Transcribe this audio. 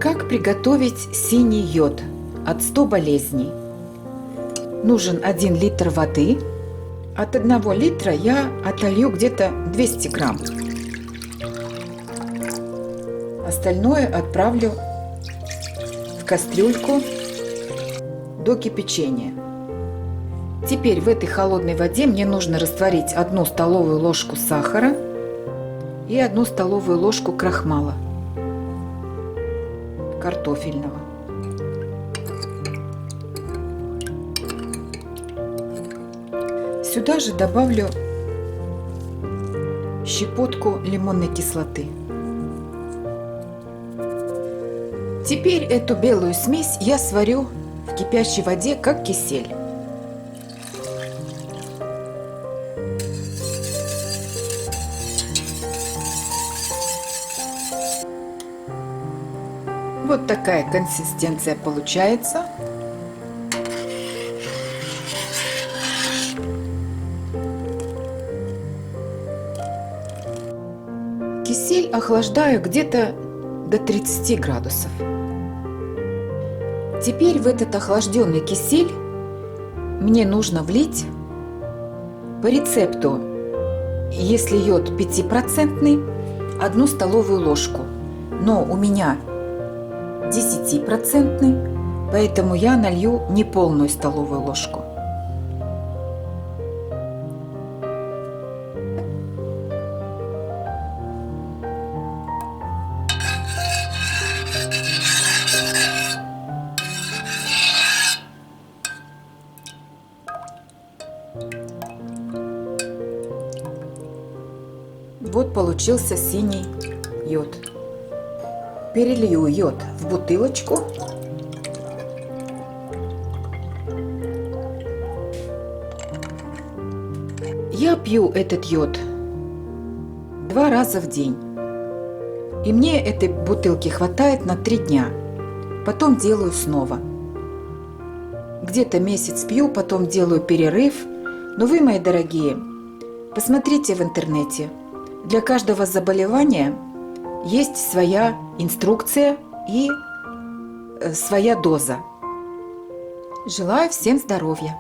Как приготовить синий йод от 100 болезней? Нужен 1 литр воды. От 1 литра я отолью где-то 200 грамм. Остальное отправлю в кастрюльку до кипячения. Теперь в этой холодной воде мне нужно растворить 1 столовую ложку сахара и 1 столовую ложку крахмала картофельного. Сюда же добавлю щепотку лимонной кислоты. Теперь эту белую смесь я сварю в кипящей воде, как кисель. Вот такая консистенция получается. Кисель охлаждаю где-то до 30 градусов. Теперь в этот охлажденный кисель мне нужно влить по рецепту, если йод 5%, 1 столовую ложку. Но у меня 10%, поэтому я налью неполную столовую ложку. Вот получился синий йод. Перелью йод в бутылочку. Я пью этот йод 2 раза в день. И мне этой бутылки хватает на 3 дня. Потом делаю снова. Где-то месяц пью, потом делаю перерыв. Но вы, мои дорогие, посмотрите в интернете. Для каждого заболевания есть своя инструкция и своя доза. Желаю всем здоровья!